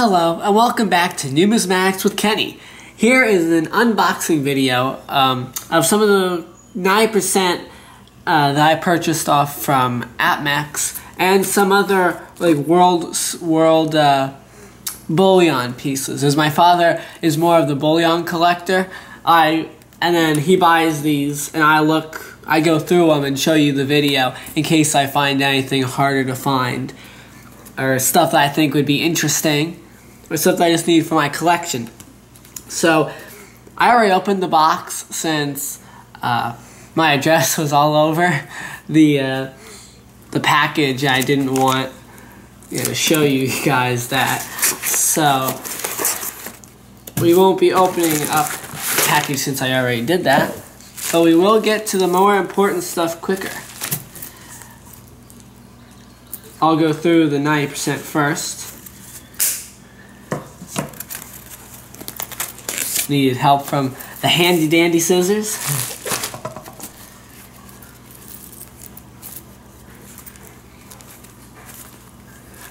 Hello and welcome back to Numismatics with Kenny. Here is an unboxing video of some of the 9% that I purchased off from APMEX and some other like world bullion pieces. As my father is more of the bullion collector, and then he buys these and I go through them and show you the video in case I find anything harder to find or stuff that I think would be interesting or stuff that I just need for my collection. So I already opened the box since my address was all over the package. I didn't want to show you guys that, so we won't be opening up the package since I already did that, but we will get to the more important stuff quicker. I'll go through the 90% first. Needed help from the handy dandy scissors.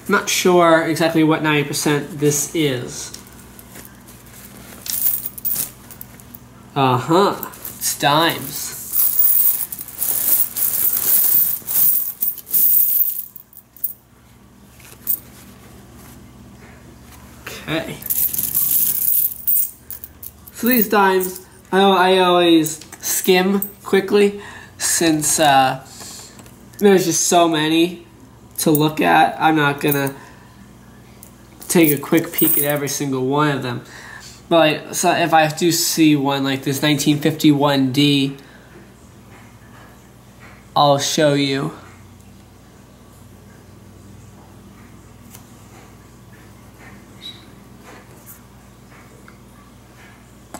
I'm not sure exactly what 90% this is. It's dimes. Okay. So these dimes, I always skim quickly since there's just so many to look at. I'm not gonna take a quick peek at every single one of them. But so if I do see one like this 1951D, I'll show you.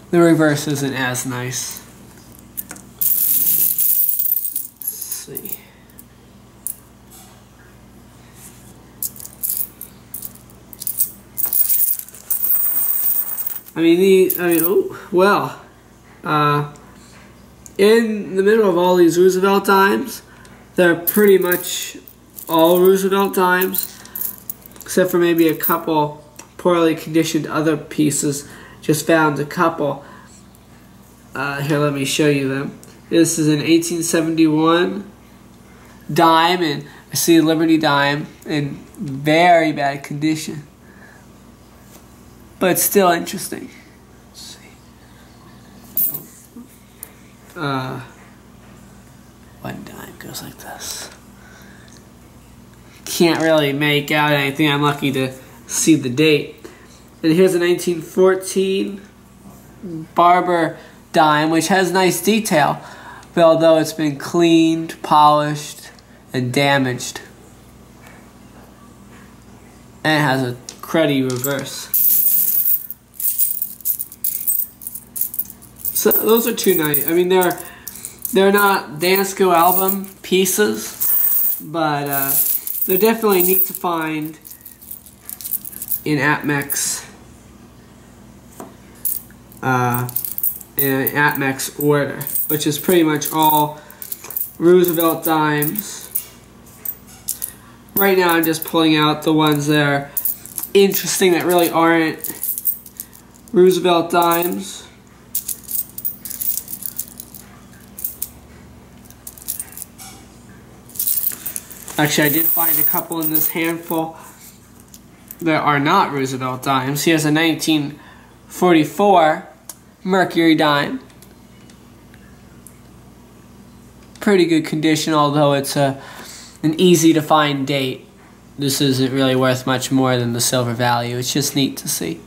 The reverse isn't as nice. Let's see. In the middle of all these Roosevelt dimes, they're pretty much all Roosevelt dimes, except for maybe a couple poorly conditioned other pieces. Just found a couple. Here, let me show you them. This is an 1871 dime, and I see a Liberty dime in very bad condition, but it's still interesting. Let's see. One dime goes like this. Can't really make out anything. I'm lucky to see the date. And here's a 1914 Barber dime, which has nice detail, but although it's been cleaned, polished, and damaged. And it has a cruddy reverse. So those are two nice. I mean, they're not Dansco album pieces, but they're definitely neat to find in APMEX. In APMEX order, which is pretty much all Roosevelt dimes. Right now I'm just pulling out the ones that are interesting that really aren't Roosevelt dimes. Actually, I did find a couple in this handful that are not Roosevelt dimes. Here's a 1944 Mercury dime. Pretty good condition, although it's an easy to find date. This isn't really worth much more than the silver value. It's just neat to see.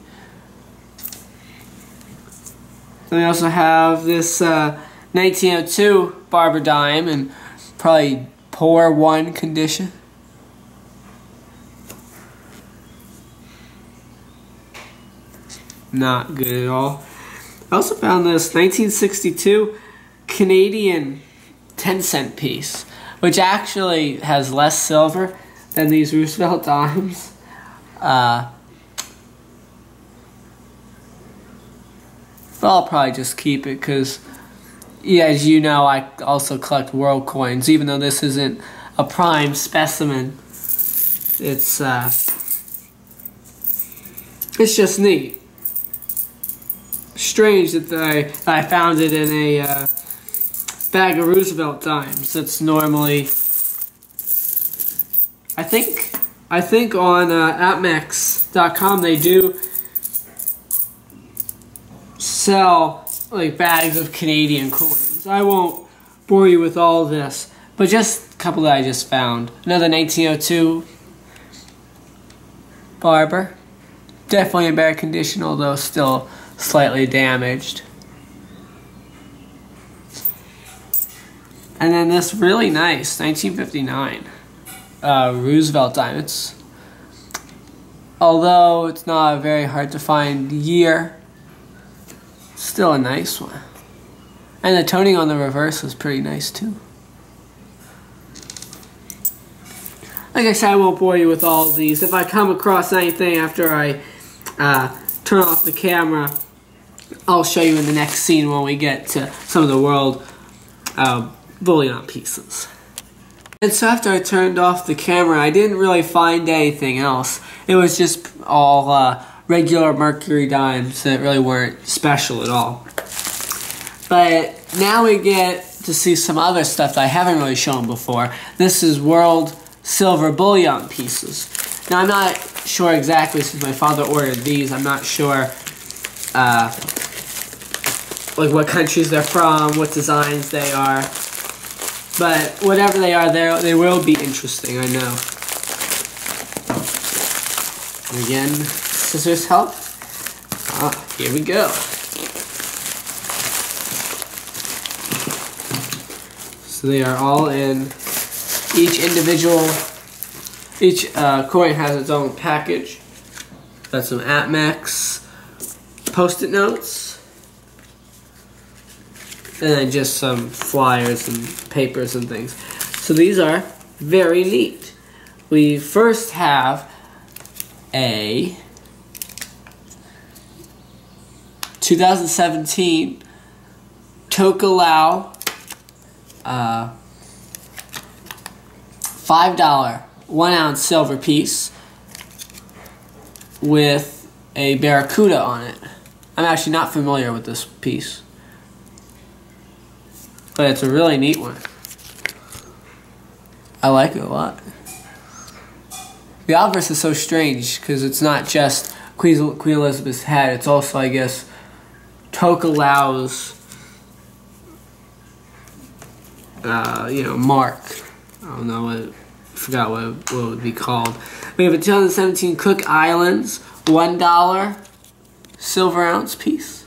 Then we also have this 1902 Barber dime in probably poor one condition. Not good at all. I also found this 1962 Canadian 10-cent piece, which actually has less silver than these Roosevelt dimes. But I'll probably just keep it because, yeah, as you know, I also collect world coins, even though this isn't a prime specimen. It's It's just neat. Strange that I found it in a bag of Roosevelt dimes. It's normally, I think on APMEX.com they do sell like bags of Canadian coins. I won't bore you with all this, but just a couple that I just found. Another 1902 barber. Definitely in bad condition, although still slightly damaged. And then this really nice 1959 Roosevelt dime. Although it's not a very hard to find year, still a nice one. And the toning on the reverse is pretty nice too. Like I said, I won't bore you with all of these. If I come across anything after I turn off the camera, I'll show you in the next scene when we get to some of the world bullion pieces. And so after I turned off the camera, I didn't really find anything else. It was just all regular mercury dimes that really weren't special at all. But now we get to see some other stuff that I haven't really shown before. This is world silver bullion pieces. Now I'm not sure exactly, since my father ordered these, I'm not sure like what countries they're from, what designs they are. But whatever they are, they will be interesting, I know. And again, scissors help. Here we go. So they are all in each coin has its own package. Got some APMEX post-it notes. And then just some flyers and papers and things. So these are very neat. We first have a 2017 Tokelau $5 1-ounce silver piece with a barracuda on it. I'm actually not familiar with this piece, but it's a really neat one. I like it a lot. The obverse is so strange because it's not just Queen Elizabeth's head, it's also, I guess, Tokelau's mark. I don't know I forgot what it would be called. We have a 2017 Cook Islands $1 silver ounce piece.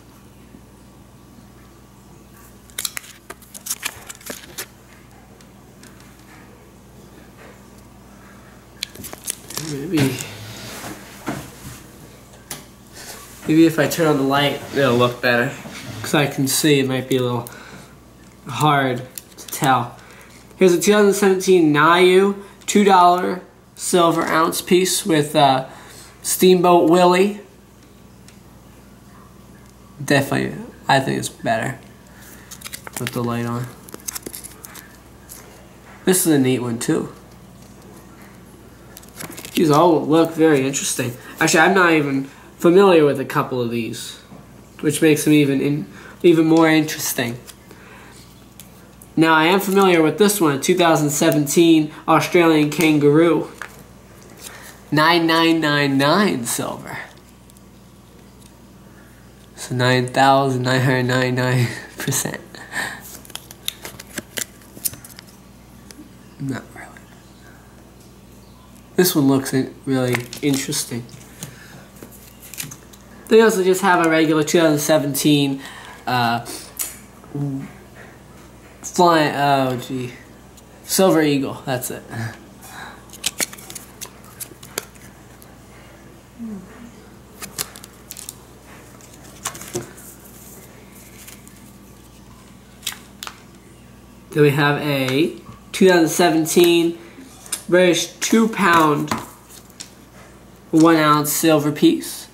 Maybe if I turn on the light, it'll look better. Because I can see it might be a little hard to tell. Here's a 2017 Nayu $2 silver ounce piece with Steamboat Willie. Definitely, I think it's better with the light on. This is a neat one too. These all look very interesting. Actually, I'm not even familiar with a couple of these, which makes them even more interesting. Now, I am familiar with this one, 2017 Australian Kangaroo. 9999 silver. So 9,999%. Not really. This one looks really interesting. They also just have a regular 2017 Silver Eagle, that's it. Then we have a 2017 British 2-pound 1-ounce silver piece.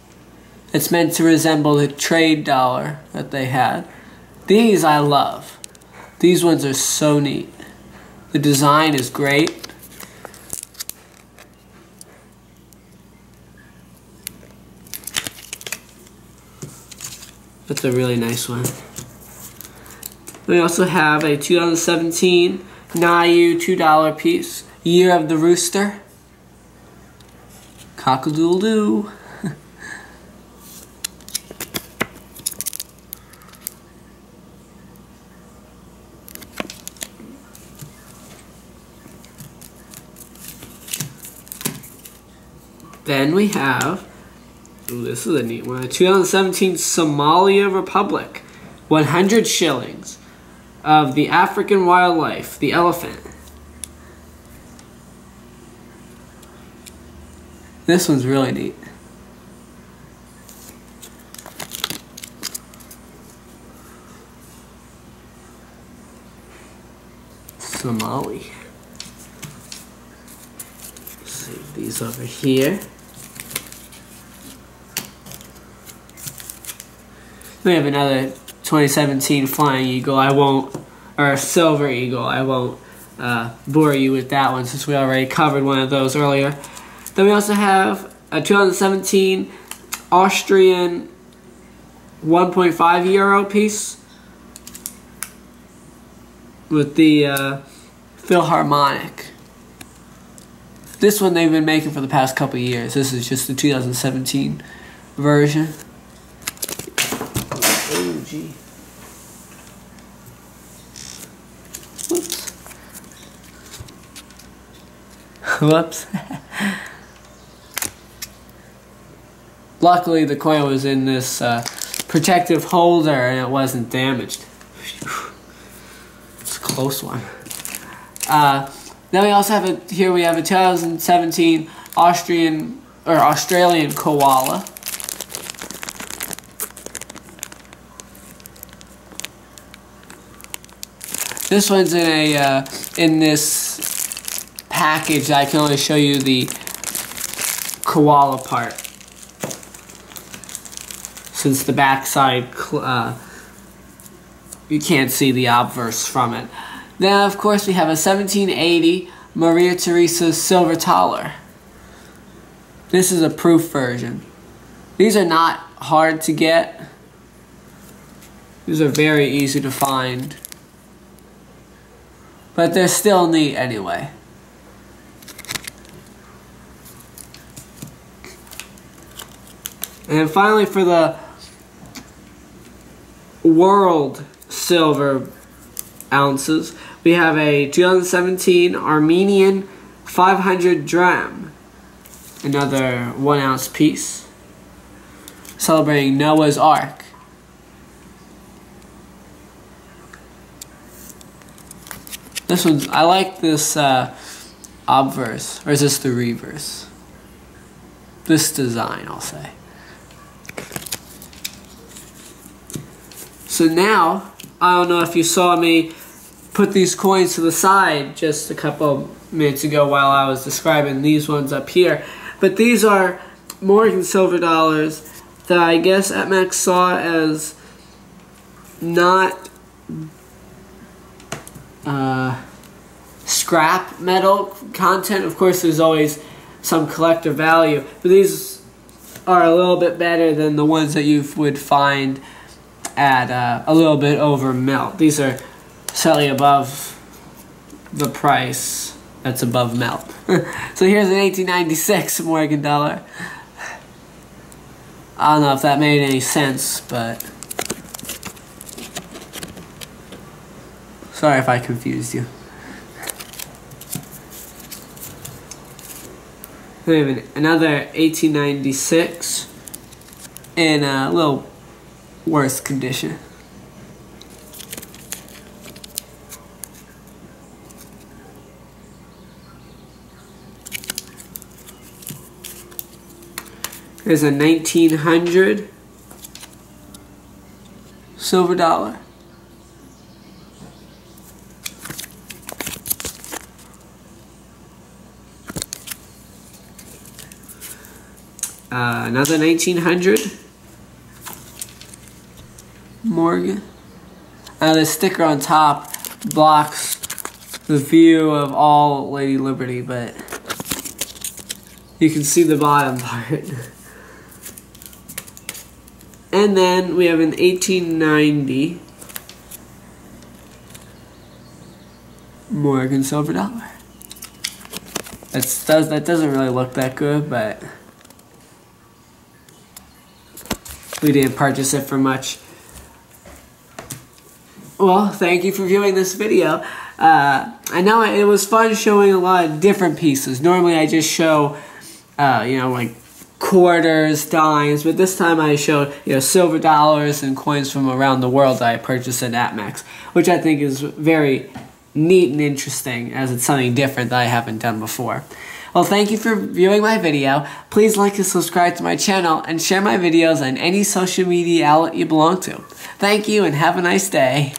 It's meant to resemble the trade dollar that they had. These I love. These ones are so neat. The design is great. That's a really nice one. We also have a 2017 Nayu $2 piece. Year of the Rooster. Cock-a-doodle-doo. Then we have, ooh, this is a neat one, a 2017 Somalia Republic, 100 shillings of the African wildlife, the elephant. This one's really neat. Somali. Save these over here. We have another 2017 Flying Eagle. Or Silver Eagle. I won't bore you with that one since we already covered one of those earlier. Then we also have a 2017 Austrian 1.5 euro piece with the Philharmonic. This one they've been making for the past couple of years. This is just the 2017 version. Oh, gee. Whoops. Whoops. Luckily, the coin was in this protective holder and it wasn't damaged. It's a close one. Then we also have we have a 2017 Australian koala. This one's in this package. I can only show you the koala part, since the backside you can't see the obverse from it. Then of course we have a 1780 Maria Theresa silver thaler. This is a proof version. These are not hard to get. These are very easy to find. But they're still neat anyway. And finally, for the world silver ounces, we have a 2017 Armenian 500 dram. Another 1 ounce piece. Celebrating Noah's Ark. This one's, I like this obverse, or is this the reverse? This design, I'll say. So now, I don't know if you saw me put these coins to the side just a couple minutes ago while I was describing these ones up here. But these are Morgan silver dollars that I guess APMEX saw as not scrap metal content. Of course, there's always some collector value, but these are a little bit better than the ones that you would find at a little bit over melt. These are slightly above the price that's above melt. So here's an 1896 Morgan dollar. I don't know if that made any sense, but sorry if I confused you. We have another 1896 in a little worse condition. There's a 1900 silver dollar. Another 1900 Morgan. The sticker on top blocks the view of all Lady Liberty, but you can see the bottom part. And then we have an 1890 Morgan silver dollar. That doesn't really look that good, but we didn't purchase it for much. Well, thank you for viewing this video. I know it was fun showing a lot of different pieces. Normally I just show, you know, like quarters, dimes, but this time I showed, you know, silver dollars and coins from around the world that I purchased at APMEX, which I think is very neat and interesting, as it's something different that I haven't done before. Well, thank you for viewing my video. Please like and subscribe to my channel and share my videos on any social media outlet you belong to. Thank you and have a nice day.